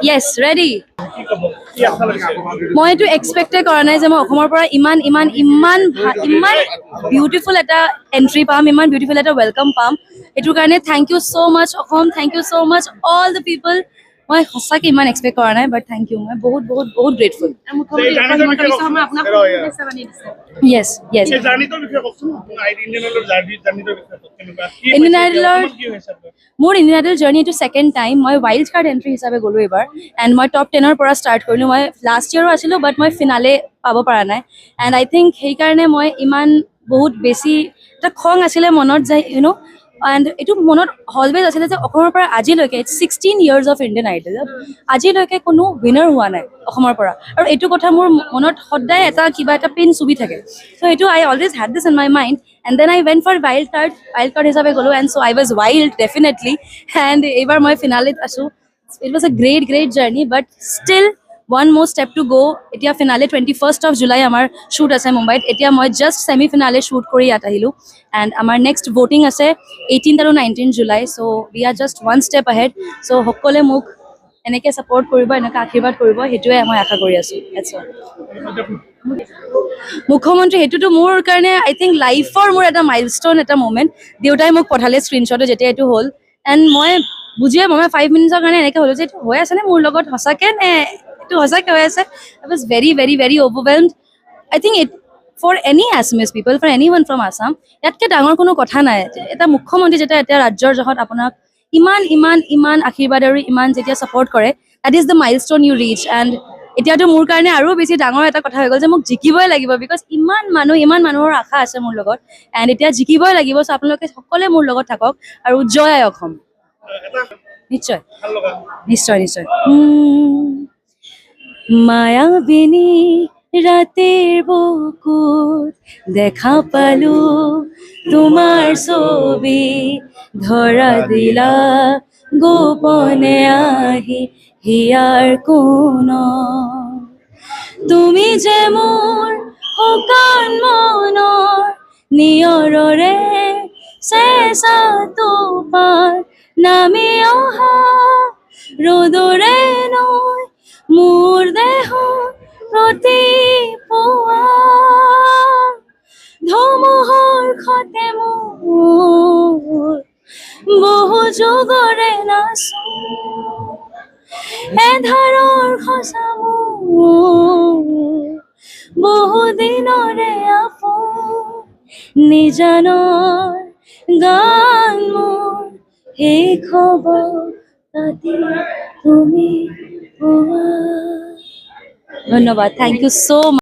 Yes, ready. মই এইটো এক্সপেক্টে কৰা নাই যে মই অসমৰ পৰা ইমান ইমান ইমান ইমান বিউটিফুল এটা এণ্ট্ৰি পাম, ইমান বিউটিফুল এটা ৱেলকাম পাম। এইটোৰ কাৰণে thank you so' much Assam, thank you so' much all the people. মই সঁচাকৈ ইমান এক্সপেক্ট কৰা নাই, বাট থেংক ইউ। মই বহুত বহুত বহুত গ্ৰেটফুল। য়েছ য়েছ। ইণ্ডিয়ান আইডলৰ মোৰ ইণ্ডিয়ান আইডল জাৰ্ণি এইটো ছেকেণ্ড টাইম। মই ৱাইল্ড কাৰ্ড এণ্ট্ৰি হিচাপে গ'লোঁ এইবাৰ, এণ্ড মই টপ 10ৰ পৰা ষ্টাৰ্ট কৰিলোঁ। মই লাষ্ট ইয়েৰো আছিলোঁ, বাট মই ফিনালে পাব পৰা নাই। এণ্ড আই থিংক সেইকাৰণে মই ইমান বহুত বেছি এটা খং আছিলে মনত যে এণ্ড এইটো মনত অলৱেজ আছিলে যে অসমৰ পৰা আজিলৈকে 16 years অফ ইণ্ডিয়ান আইডল আজিলৈকে কোনো উইনাৰ হোৱা নাই অসমৰ পৰা। আৰু এইটো কথা মোৰ মনত সদায় এটা কিবা এটা পেইন চুবি থাকে। চ' এইটো I always had this in my mind, and then I went for wild card হিচাপে গ'লোঁ, and so' I was wild definitely. And এইবাৰ মই ফিনালেত আছোঁ। It was a great journey, but still one more step to go. এতিয়া finale 21st of July আমাৰ shoot আছে মুম্বাইত। এতিয়া মই জাষ্ট ছেমি ফিনালে শ্বুট কৰি ইয়াত আহিলোঁ, এণ্ড আমাৰ নেক্সট ভোটিং আছে 18th আৰু 19th July. So' we are just one step ahead. So' সকলোৱে মোক এনেকৈ ছাপৰ্ট কৰিব, এনেকৈ আশীৰ্বাদ কৰিব, সেইটোৱে মই আশা কৰি আছোঁ। মুখ্যমন্ত্ৰী সেইটোতো মোৰ কাৰণে আই থিংক লাইফৰ মোৰ এটা মাইলষ্ট'ন, এটা মুমেণ্ট। দেউতাই মোক পঠালে স্ক্ৰীণশ্বটো যেতিয়া এইটো হ'ল, এণ্ড মই বুজিয়ে মই 5 minutes কাৰণে এনেকৈ হ'লোঁ যে এইটো হৈ আছেনে মোৰ লগত সঁচাকৈ নে এইটো সঁচাকৈ হৈ আছে। I was very very very overwhelmed. I think for any Assamese people, for any one from Assam, ইয়াতকৈ ডাঙৰ কোনো কথা নাই। এটা মুখ্যমন্ত্ৰী যেতিয়া এতিয়া ৰাজ্যৰ জহত আপোনাক ইমান ইমান ইমান আশীৰ্বাদ আৰু ইমান যেতিয়া ছাপৰ্ট কৰে, that is the milestone you reach. And এতিয়াতো মোৰ কাৰণে আৰু বেছি ডাঙৰ এটা কথা হৈ গ'ল যে মোক জিকিবই লাগিব, বিকজ ইমান মানুহৰ আশা আছে মোৰ লগত, এণ্ড এতিয়া জিকিবই লাগিব। চ' আপোনালোকে সকলোৱে মোৰ লগত থাকক, আৰু জয় আই অসম। নিশ্চয় নিশ্চয় নিশ্চয়। মায়াবিনী ৰাতিৰ বুকুত দেখা পালো তোমাৰ ছবি, ধৰা দিলা গোপনে আহি হিয়াৰ কোণত। তুমি যে মোৰ শুকান মনৰ নিয়ৰৰে চেঁচা টোপাল, নামি অহা ৰ'দৰে নৈ মোৰ দেহ প্ৰতিপুৱা, ধুমুহাৰ খতে মোৰ বহু যুগৰে নাচো, এধাৰৰ সঁচা মোৰ বহু দিনৰে আপোন, নিজানৰ গান মোৰ সেই খবৰ ৰাতি তুমি পোৱা। ধন্যবাদ, থেংক ইউ ছ' মাচ।